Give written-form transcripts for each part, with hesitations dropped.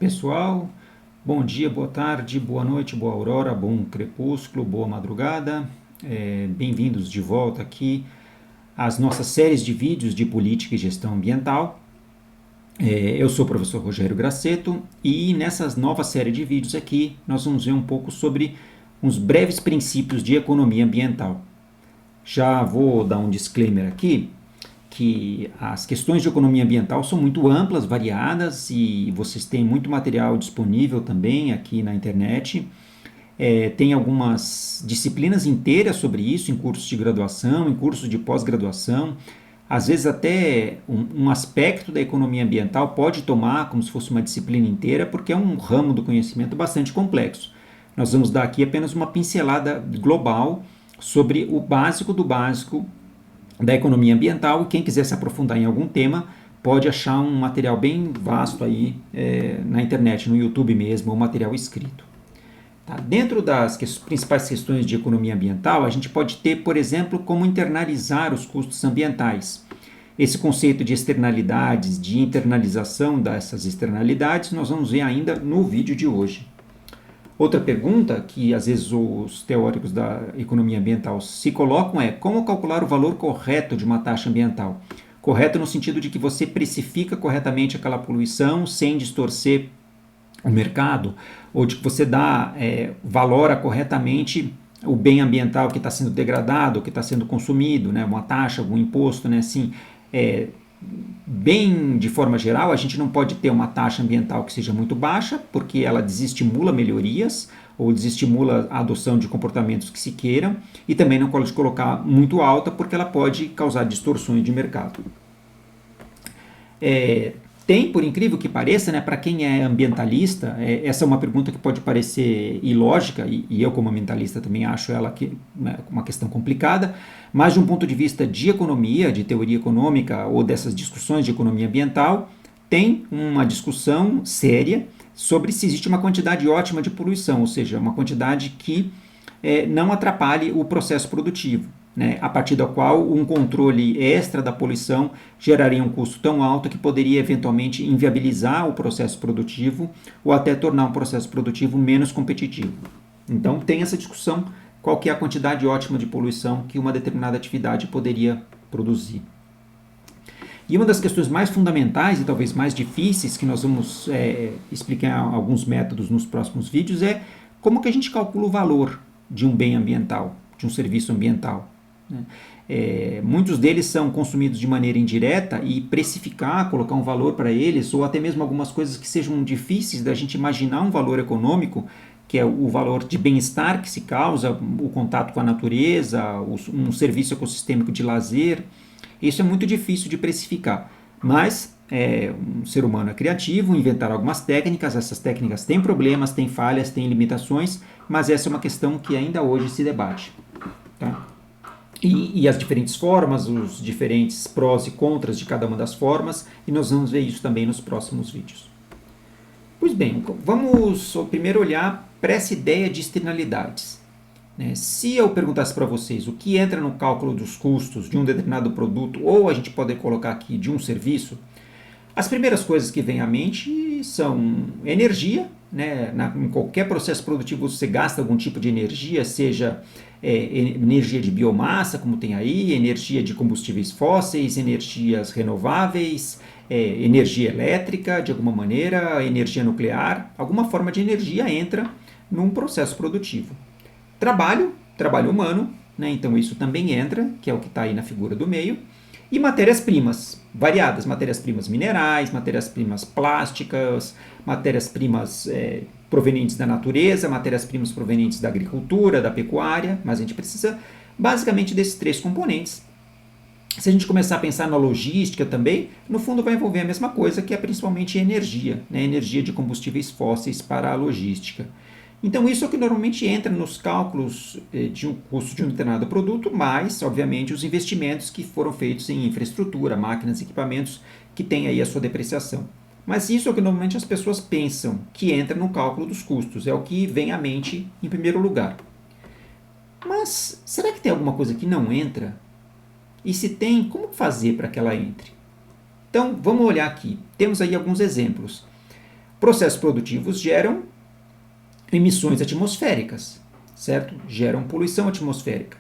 Pessoal, bom dia, boa tarde, boa noite, boa aurora, bom crepúsculo, boa madrugada. Bem-vindos de volta aqui às nossas séries de vídeos de política e gestão ambiental. Eu sou o professor Rogério Grassetto e nessa nova série de vídeos aqui nós vamos ver um pouco sobre uns breves princípios de economia ambiental. Já vou dar um disclaimer aqui, que as questões de economia ambiental são muito amplas, variadas e vocês têm muito material disponível também aqui na internet. Tem algumas disciplinas inteiras sobre isso em cursos de graduação, em cursos de pós-graduação. Às vezes até um aspecto da economia ambiental pode tomar como se fosse uma disciplina inteira, porque é um ramo do conhecimento bastante complexo. Nós vamos dar aqui apenas uma pincelada global sobre o básico do básico da economia ambiental, e quem quiser se aprofundar em algum tema pode achar um material bem vasto aí na internet, no YouTube mesmo, ou material escrito. Tá? Dentro das principais questões de economia ambiental, a gente pode ter, por exemplo, como internalizar os custos ambientais. Esse conceito de externalidades, de internalização dessas externalidades, nós vamos ver ainda no vídeo de hoje. Outra pergunta que às vezes os teóricos da economia ambiental se colocam é como calcular o valor correto de uma taxa ambiental. Correto no sentido de que você precifica corretamente aquela poluição sem distorcer o mercado, ou de que você valora corretamente o bem ambiental que está sendo degradado, que está sendo consumido, né? Uma taxa, algum imposto, né? Assim, bem de forma geral, a gente não pode ter uma taxa ambiental que seja muito baixa, porque ela desestimula melhorias ou desestimula a adoção de comportamentos que se queiram, e também não pode colocar muito alta, porque ela pode causar distorções de mercado. Tem, por incrível que pareça, né, para quem é ambientalista, essa é uma pergunta que pode parecer ilógica, e eu como ambientalista também acho ela uma questão complicada, mas de um ponto de vista de economia, de teoria econômica ou dessas discussões de economia ambiental, tem uma discussão séria sobre se existe uma quantidade ótima de poluição, ou seja, uma quantidade que não atrapalhe o processo produtivo, né, a partir da qual um controle extra da poluição geraria um custo tão alto que poderia eventualmente inviabilizar o processo produtivo ou até tornar um processo produtivo menos competitivo. Então tem essa discussão, qual que é a quantidade ótima de poluição que uma determinada atividade poderia produzir. E uma das questões mais fundamentais e talvez mais difíceis que nós vamos explicar alguns métodos nos próximos vídeos é como que a gente calcula o valor de um bem ambiental, de um serviço ambiental. Muitos deles são consumidos de maneira indireta e precificar, colocar um valor para eles, ou até mesmo algumas coisas que sejam difíceis da gente imaginar um valor econômico, que é o valor de bem-estar que se causa, o contato com a natureza, um serviço ecossistêmico de lazer. Isso é muito difícil de precificar, mas um ser humano é criativo, inventaram algumas técnicas, essas técnicas têm problemas, têm falhas, têm limitações, mas essa é uma questão que ainda hoje se debate. Tá? E as diferentes formas, os diferentes prós e contras de cada uma das formas, e nós vamos ver isso também nos próximos vídeos. Pois bem, vamos primeiro olhar para essa ideia de externalidades. Se eu perguntasse para vocês o que entra no cálculo dos custos de um determinado produto, ou a gente pode colocar aqui de um serviço, as primeiras coisas que vêm à mente são energia, né? Em qualquer processo produtivo você gasta algum tipo de energia, seja energia de biomassa, como tem aí, energia de combustíveis fósseis, energias renováveis, energia elétrica de alguma maneira, energia nuclear, alguma forma de energia entra num processo produtivo. Trabalho humano, né? Então isso também entra, que é o que está aí na figura do meio. E matérias-primas, variadas, matérias-primas minerais, matérias-primas plásticas, matérias-primas provenientes da natureza, matérias-primas provenientes da agricultura, da pecuária, mas a gente precisa basicamente desses três componentes. Se a gente começar a pensar na logística também, no fundo vai envolver a mesma coisa, que é principalmente energia, né? Energia de combustíveis fósseis para a logística. Então isso é o que normalmente entra nos cálculos de um custo de um determinado produto, mais, obviamente, os investimentos que foram feitos em infraestrutura, máquinas e equipamentos que têm aí a sua depreciação. Mas isso é o que normalmente as pessoas pensam que entra no cálculo dos custos, é o que vem à mente em primeiro lugar. Mas será que tem alguma coisa que não entra? E se tem, como fazer para que ela entre? Então vamos olhar aqui, temos aí alguns exemplos. Processos produtivos geram emissões atmosféricas, certo? Geram poluição atmosférica.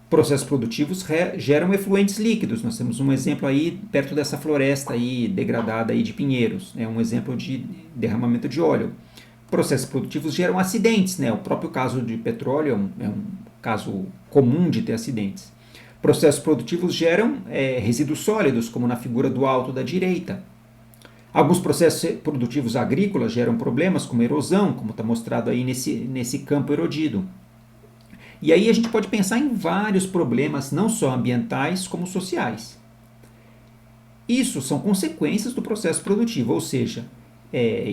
Processos produtivos geram efluentes líquidos. Nós temos um exemplo aí perto dessa floresta aí degradada aí de pinheiros, né? Um exemplo de derramamento de óleo. Processos produtivos geram acidentes, né? O próprio caso de petróleo é um caso comum de ter acidentes. Processos produtivos geram resíduos sólidos, como na figura do alto da direita. Alguns processos produtivos agrícolas geram problemas, como erosão, como está mostrado aí nesse campo erodido. E aí a gente pode pensar em vários problemas, não só ambientais, como sociais. Isso são consequências do processo produtivo, ou seja,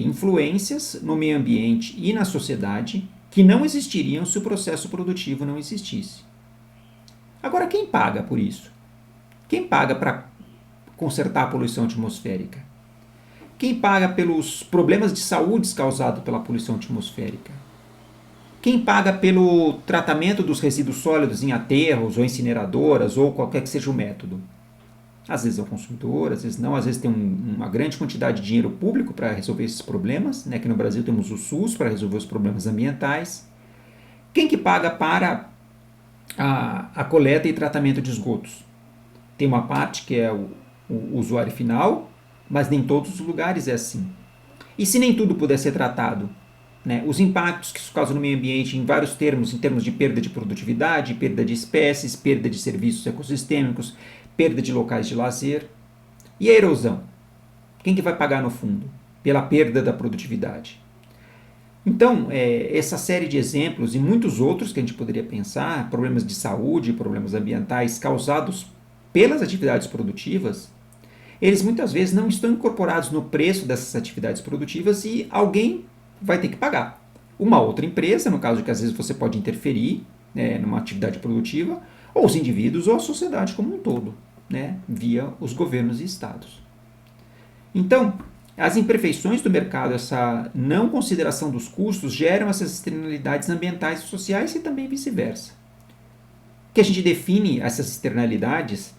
influências no meio ambiente e na sociedade que não existiriam se o processo produtivo não existisse. Agora, quem paga por isso? Quem paga para consertar a poluição atmosférica? Quem paga pelos problemas de saúde causados pela poluição atmosférica? Quem paga pelo tratamento dos resíduos sólidos em aterros ou incineradoras ou qualquer que seja o método? Às vezes é o consumidor, às vezes não, às vezes tem uma grande quantidade de dinheiro público para resolver esses problemas, né? Aqui no Brasil temos o SUS para resolver os problemas ambientais. Quem que paga para a coleta e tratamento de esgotos? Tem uma parte que é o usuário final, mas nem todos os lugares é assim. E se nem tudo puder ser tratado? Né? Os impactos que isso causa no meio ambiente em vários termos, em termos de perda de produtividade, perda de espécies, perda de serviços ecossistêmicos, perda de locais de lazer. E a erosão? Quem que vai pagar no fundo? Pela perda da produtividade. Então, essa série de exemplos e muitos outros que a gente poderia pensar, problemas de saúde, problemas ambientais causados pelas atividades produtivas, eles muitas vezes não estão incorporados no preço dessas atividades produtivas e alguém vai ter que pagar. Uma outra empresa, no caso de que às vezes você pode interferir numa atividade produtiva, ou os indivíduos ou a sociedade como um todo, né, via os governos e estados. Então, as imperfeições do mercado, essa não consideração dos custos, geram essas externalidades ambientais e sociais e também vice-versa. Que a gente define essas externalidades,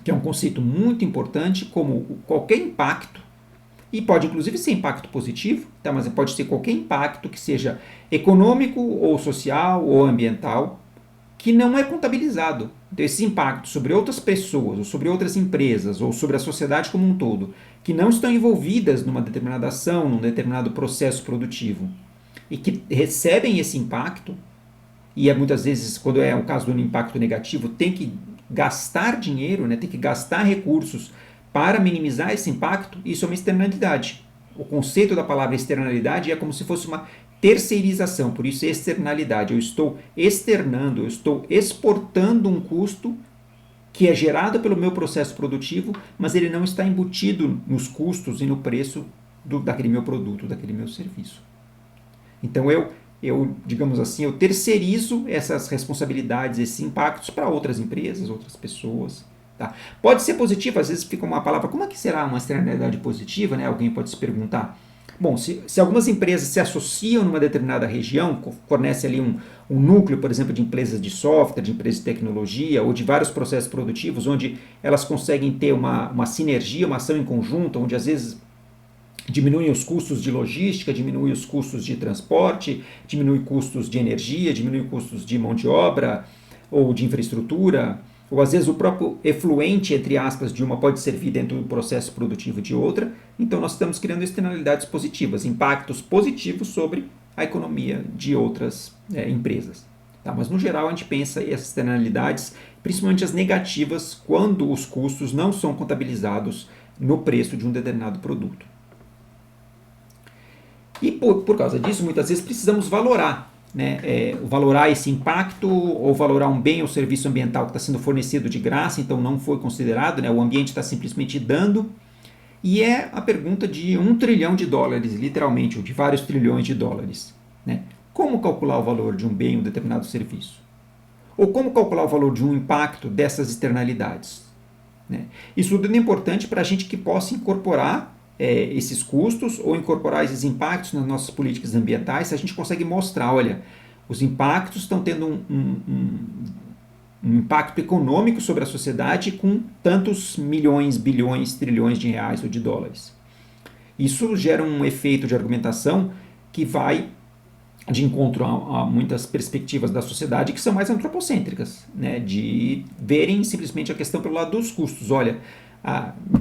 que é um conceito muito importante, como qualquer impacto, e pode inclusive ser impacto positivo, tá? Mas pode ser qualquer impacto que seja econômico ou social ou ambiental, que não é contabilizado. Então, esses impactos sobre outras pessoas, ou sobre outras empresas, ou sobre a sociedade como um todo, que não estão envolvidas numa determinada ação, num determinado processo produtivo, e que recebem esse impacto, e muitas vezes, quando é o caso do impacto negativo, tem que gastar dinheiro, né, tem que gastar recursos para minimizar esse impacto, isso é uma externalidade. O conceito da palavra externalidade é como se fosse uma terceirização, por isso externalidade. Eu estou externando, eu estou exportando um custo que é gerado pelo meu processo produtivo, mas ele não está embutido nos custos e no preço daquele meu produto, daquele meu serviço. Então eu, digamos assim, eu terceirizo essas responsabilidades, esses impactos para outras empresas, outras pessoas. Tá? Pode ser positivo, às vezes fica uma palavra, como é que será uma externalidade positiva? Né? Alguém pode se perguntar. Bom, se algumas empresas se associam numa determinada região, fornece ali um núcleo, por exemplo, de empresas de software, de empresas de tecnologia ou de vários processos produtivos, onde elas conseguem ter uma sinergia, uma ação em conjunto, onde às vezes diminui os custos de logística, diminui os custos de transporte, diminui custos de energia, diminui custos de mão de obra ou de infraestrutura, ou às vezes o próprio efluente, entre aspas, de uma pode servir dentro do processo produtivo de outra. Então nós estamos criando externalidades positivas, impactos positivos sobre a economia de outras empresas. Tá? Mas no geral a gente pensa essas externalidades, principalmente as negativas, quando os custos não são contabilizados no preço de um determinado produto. E por causa disso, muitas vezes precisamos valorar, né? Valorar esse impacto ou valorar um bem ou serviço ambiental que está sendo fornecido de graça, então não foi considerado, né? O ambiente está simplesmente dando. E é a pergunta de $1 trilhão, literalmente, ou de vários trilhões de dólares. Né? Como calcular o valor de um bem ou um determinado serviço? Ou como calcular o valor de um impacto dessas externalidades? Né? Isso tudo é importante para a gente que possa incorporar esses custos ou incorporar esses impactos nas nossas políticas ambientais, se a gente consegue mostrar, olha, os impactos estão tendo um impacto econômico sobre a sociedade com tantos milhões, bilhões, trilhões de reais ou de dólares. Isso gera um efeito de argumentação que vai de encontro a muitas perspectivas da sociedade que são mais antropocêntricas, né? De verem simplesmente a questão pelo lado dos custos. Olha,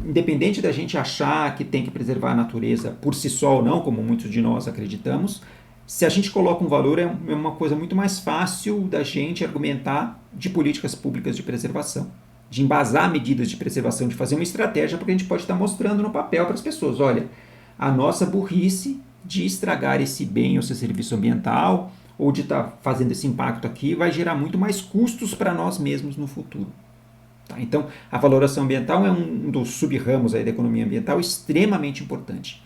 independente da gente achar que tem que preservar a natureza por si só ou não, como muitos de nós acreditamos, se a gente coloca um valor, é uma coisa muito mais fácil da gente argumentar de políticas públicas de preservação, de embasar medidas de preservação, de fazer uma estratégia, porque a gente pode estar mostrando no papel para as pessoas, olha, a nossa burrice de estragar esse bem ou esse serviço ambiental, ou de estar fazendo esse impacto aqui, vai gerar muito mais custos para nós mesmos no futuro. Tá? Então, a valoração ambiental é um dos sub-ramos aí da economia ambiental extremamente importante.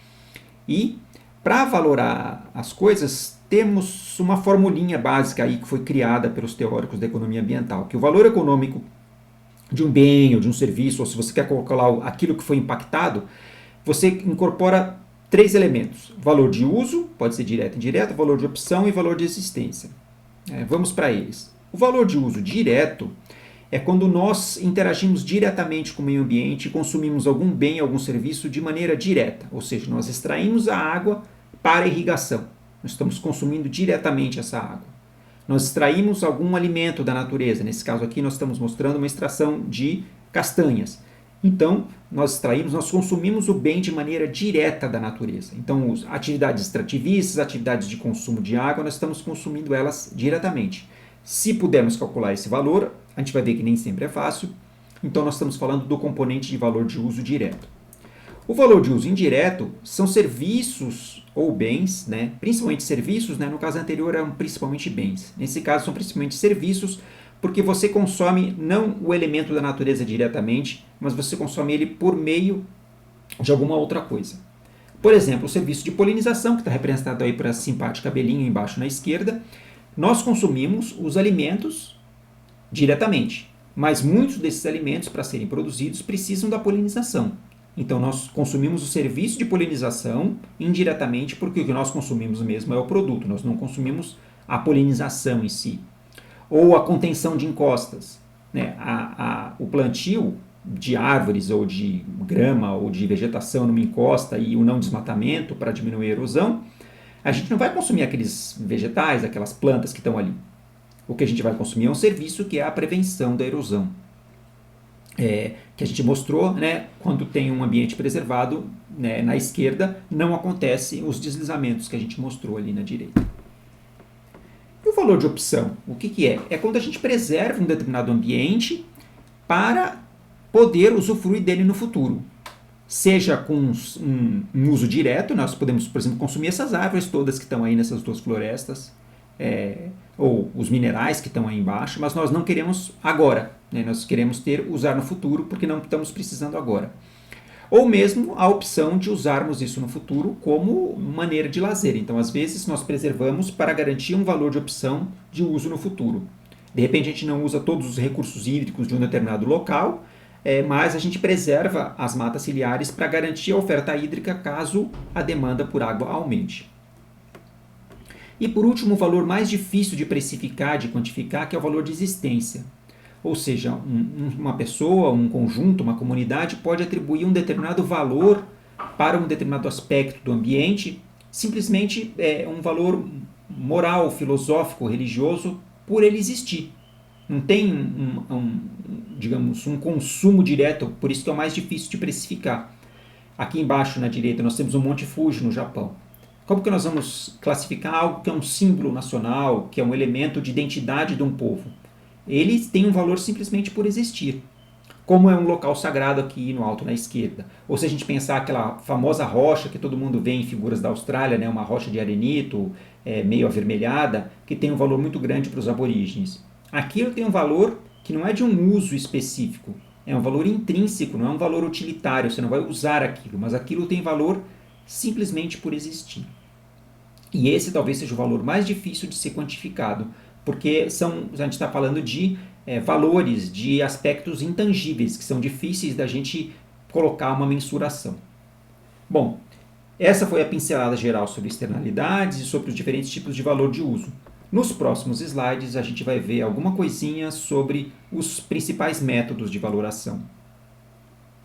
E, para valorar as coisas, temos uma formulinha básica aí que foi criada pelos teóricos da economia ambiental, que o valor econômico de um bem ou de um serviço, ou se você quer colocar lá aquilo que foi impactado, você incorpora 3 elementos: valor de uso, pode ser direto e indireto, valor de opção e valor de existência. Vamos para eles. O valor de uso direto é quando nós interagimos diretamente com o meio ambiente e consumimos algum bem, algum serviço de maneira direta, ou seja, nós extraímos a água para a irrigação, nós estamos consumindo diretamente essa água. Nós extraímos algum alimento da natureza, nesse caso aqui nós estamos mostrando uma extração de castanhas. Então, nós consumimos o bem de maneira direta da natureza. Então, atividades extrativistas, atividades de consumo de água, nós estamos consumindo elas diretamente. Se pudermos calcular esse valor, a gente vai ver que nem sempre é fácil. Então, nós estamos falando do componente de valor de uso direto. O valor de uso indireto são serviços ou bens, né? Principalmente serviços, né? No caso anterior eram principalmente bens. Nesse caso são principalmente serviços, porque você consome não o elemento da natureza diretamente, mas você consome ele por meio de alguma outra coisa. Por exemplo, o serviço de polinização, que está representado aí por essa simpática abelhinha embaixo na esquerda. Nós consumimos os alimentos diretamente, mas muitos desses alimentos, para serem produzidos, precisam da polinização. Então, nós consumimos o serviço de polinização indiretamente, porque o que nós consumimos mesmo é o produto, nós não consumimos a polinização em si. Ou a contenção de encostas. Né? O plantio de árvores ou de grama ou de vegetação numa encosta e o não desmatamento para diminuir a erosão, a gente não vai consumir aqueles vegetais, aquelas plantas que estão ali. O que a gente vai consumir é um serviço que é a prevenção da erosão. Que a gente mostrou, né, quando tem um ambiente preservado, né, na esquerda, não acontecem os deslizamentos que a gente mostrou ali na direita. E o valor de opção, o que é? É quando a gente preserva um determinado ambiente para poder usufruir dele no futuro. Seja com um uso direto, nós podemos, por exemplo, consumir essas árvores todas que estão aí nessas 2 florestas, ou os minerais que estão aí embaixo, mas nós não queremos agora, né? Nós queremos usar no futuro porque não estamos precisando agora. Ou mesmo a opção de usarmos isso no futuro como maneira de lazer. Então, às vezes, nós preservamos para garantir um valor de opção de uso no futuro. De repente, a gente não usa todos os recursos hídricos de um determinado local, mas a gente preserva as matas ciliares para garantir a oferta hídrica caso a demanda por água aumente. E, por último, o valor mais difícil de precificar, de quantificar, que é o valor de existência. Ou seja, uma pessoa, um conjunto, uma comunidade pode atribuir um determinado valor para um determinado aspecto do ambiente, simplesmente um valor moral, filosófico, religioso, por ele existir. Não tem digamos, um consumo direto, por isso que é o mais difícil de precificar. Aqui embaixo na direita nós temos o Monte Fuji no Japão. Como que nós vamos classificar algo que é um símbolo nacional, que é um elemento de identidade de um povo? Ele tem um valor simplesmente por existir, como é um local sagrado aqui no alto na esquerda. Ou se a gente pensar aquela famosa rocha que todo mundo vê em figuras da Austrália, né, uma rocha de arenito, meio avermelhada, que tem um valor muito grande para os aborígenes. Aquilo tem um valor que não é de um uso específico, é um valor intrínseco, não é um valor utilitário, você não vai usar aquilo, mas aquilo tem valor simplesmente por existir. E esse talvez seja o valor mais difícil de ser quantificado, porque a gente está falando de valores, de aspectos intangíveis, que são difíceis da gente colocar uma mensuração. Bom, essa foi a pincelada geral sobre externalidades e sobre os diferentes tipos de valor de uso. Nos próximos slides a gente vai ver alguma coisinha sobre os principais métodos de valoração.